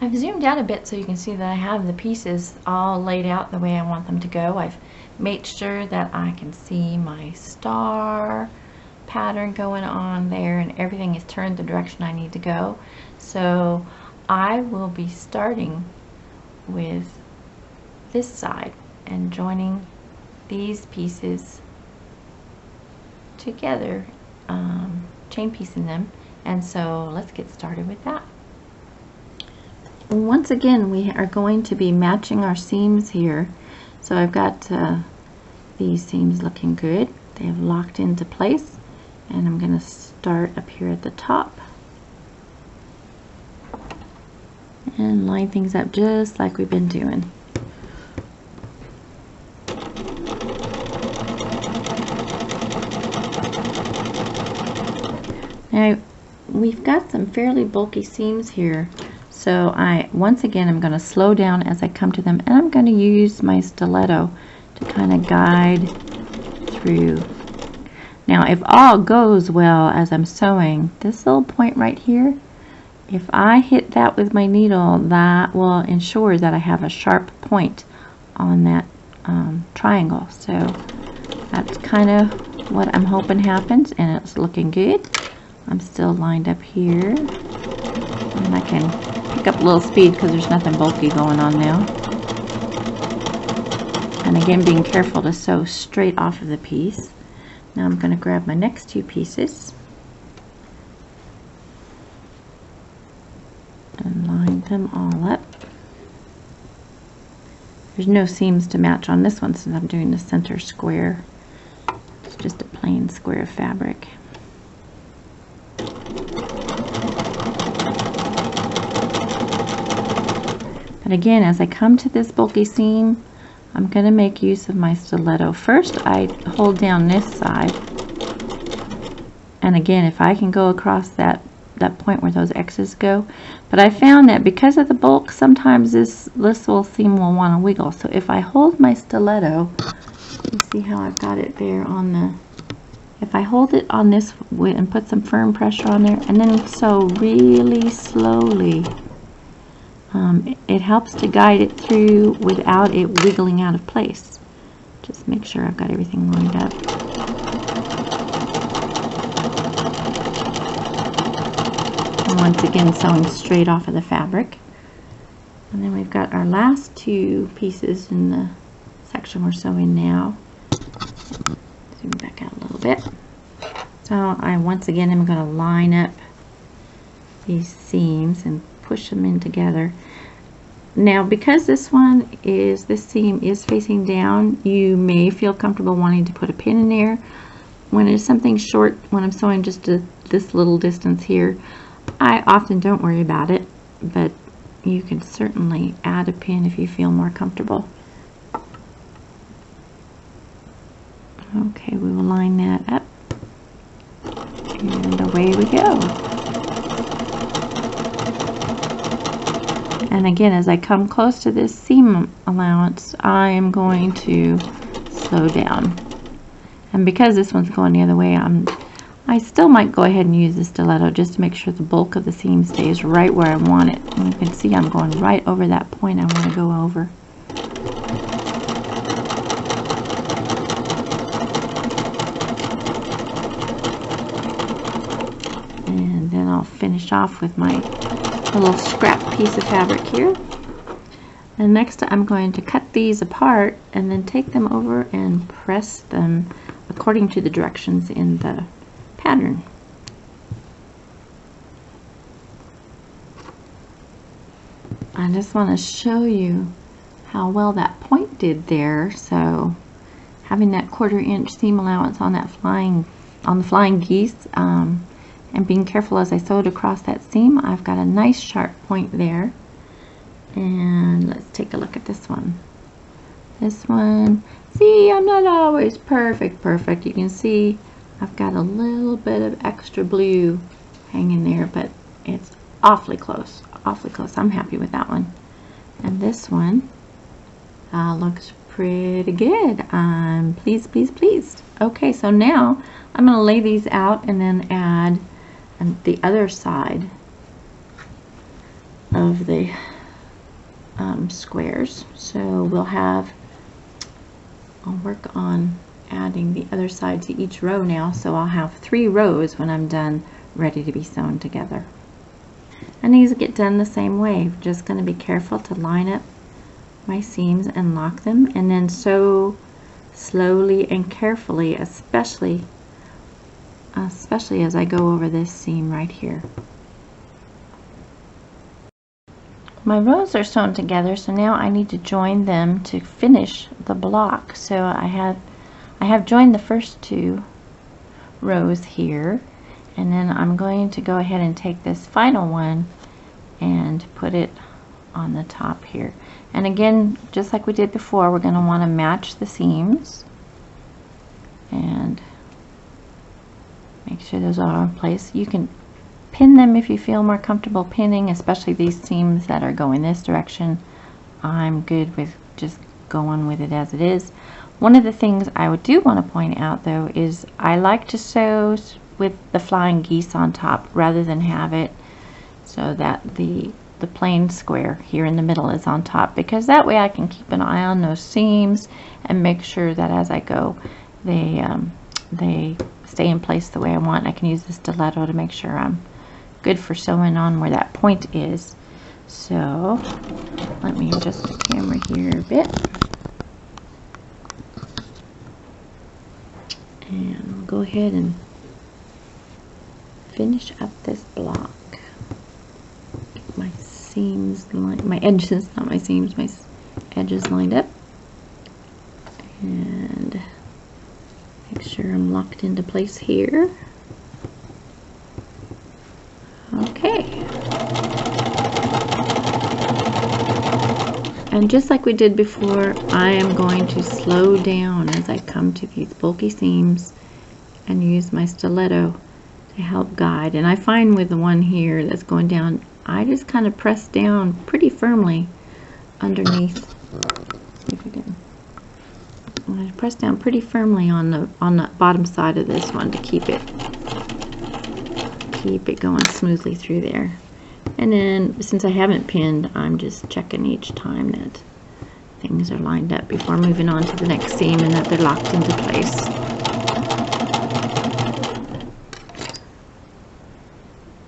I've zoomed out a bit so you can see that I have the pieces all laid out the way I want them to go. I've made sure that I can see my star pattern going on there, and everything is turned the direction I need to go. So I will be starting with this side and joining these pieces together, chain piecing them. And so let's get started with that. Once again, we are going to be matching our seams here. So I've got these seams looking good. They have locked into place, and I'm going to start up here at the top and line things up just like we've been doing. Now we've got some fairly bulky seams here, so once again I'm going to slow down as I come to them, and I'm going to use my stiletto to kind of guide through. Now if all goes well as I'm sewing, this little point right here, if I hit that with my needle, that will ensure that I have a sharp point on that triangle. So that's kind of what I'm hoping happens, and it's looking good. I'm still lined up here, and I can pick up a little speed because there's nothing bulky going on now. And again, being careful to sew straight off of the piece. Now I'm going to grab my next two pieces and line them all up. There's no seams to match on this one since I'm doing the center square. It's just a plain square of fabric. But again, as I come to this bulky seam, I'm going to make use of my stiletto. First, I hold down this side, and again, if I can go across that point where those X's go, but I found that because of the bulk, sometimes this little seam will want to wiggle. So if I hold my stiletto, you see how I've got it there on the, if I hold it on this and put some firm pressure on there, and then sew really slowly, it helps to guide it through without it wiggling out of place. Just make sure I've got everything lined up. And once again, sewing straight off of the fabric. And then we've got our last two pieces in the section we're sewing now. Zoom back out a little bit. So I once again am going to line up these seams and push them in together. Now because this seam is facing down, you may feel comfortable wanting to put a pin in there. When it's something short, when I'm sewing just this little distance here, I often don't worry about it, but you can certainly add a pin if you feel more comfortable. Okay, we will line that up, and away we go. And again, as I come close to this seam allowance, I am going to slow down. And because this one's going the other way, I still might go ahead and use the stiletto just to make sure the bulk of the seam stays right where I want it. And you can see I'm going right over that point I want to go over. And then I'll finish off with my little scrap piece of fabric here. And next I'm going to cut these apart and then take them over and press them according to the directions in the pattern. I just want to show you how well that point did there. So having that 1/4 inch seam allowance on that the flying geese, and being careful as I sewed across that seam, I've got a nice sharp point there. And let's take a look at this one. This one, see, I'm not always perfect. You can see I've got a little bit of extra blue hanging there, but it's awfully close, I'm happy with that one. And this one looks pretty good. I'm pleased. Okay, so now I'm going to lay these out and then add the other side of the squares. So I'll work on adding the other side to each row now, so I'll have 3 rows when I'm done, ready to be sewn together. And these get done the same way. I'm just going to be careful to line up my seams and lock them, and then sew slowly and carefully, especially as I go over this seam right here. My rows are sewn together, so now I need to join them to finish the block. So I have joined the first 2 rows here, and then I'm going to go ahead and take this final one and put it on the top here. And again, just like we did before, we're going to want to match the seams and make sure those are in place. You can pin them if you feel more comfortable pinning, especially these seams that are going this direction. I'm good with just going with it as it is. One of the things I do want to point out though is I like to sew with the flying geese on top rather than have it so that the plain square here in the middle is on top, because that way I can keep an eye on those seams and make sure that as I go they stay in place the way I want. I can use the stiletto to make sure I'm good for sewing on where that point is. So let me adjust the camera here a bit, and I'll go ahead and finish up this block. Get my seams lined, my edges, not my seams, my edges lined up, and make sure I'm locked into place here. Okay. And just like we did before, I am going to slow down as I come to these bulky seams and use my stiletto to help guide. And I find with the one here that's going down, I just kind of press down pretty firmly underneath. If you can. I press down pretty firmly on the bottom side of this one to keep it going smoothly through there. And then since I haven't pinned, I'm just checking each time that things are lined up before moving on to the next seam and that they're locked into place.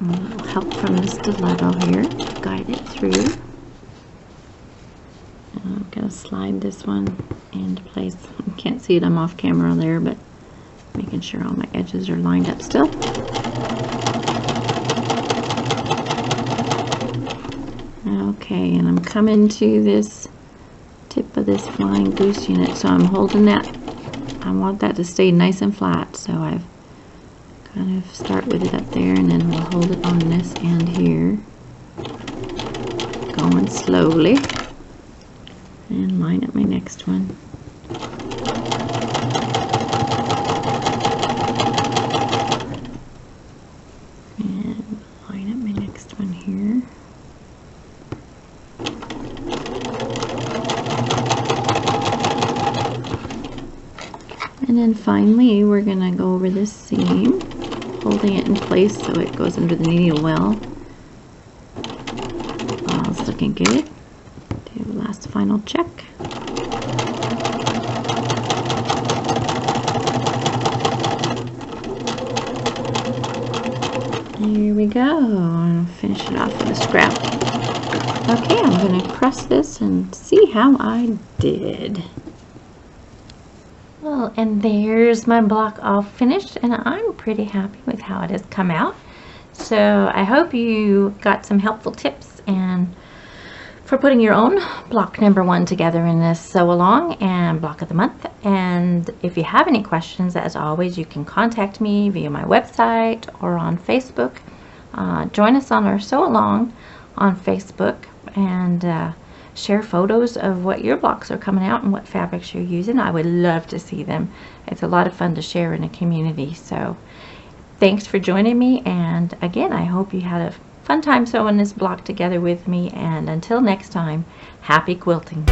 A little help from the stiletto here to guide it through. And I'm going to slide this one into place. You can't see it, I'm off camera there, but making sure all my edges are lined up still. Okay, and I'm coming to this tip of this flying goose unit, so I'm holding that. I want that to stay nice and flat, so I've kind of start with it up there, and then we'll hold it on this end here, going slowly, and line up my next one. And line up my next one here. And then finally, we're going to go over this seam, holding it in place so it goes under the needle well. It's looking good. Do the last final check. Here we go. I'll finish it off with a scrap. Okay, I'm going to press this and see how I did. Well, and there's my block all finished, and I'm pretty happy with how it has come out. So I hope you got some helpful tips and for putting your own block number 1 together in this sew along and block of the month. And if you have any questions, as always, you can contact me via my website or on Facebook. Join us on our sew along on Facebook and share photos of what your blocks are coming out and what fabrics you're using. I would love to see them. It's a lot of fun to share in a community. So thanks for joining me, and again, I hope you had a fun time sewing this block together with me, and until next time, happy quilting.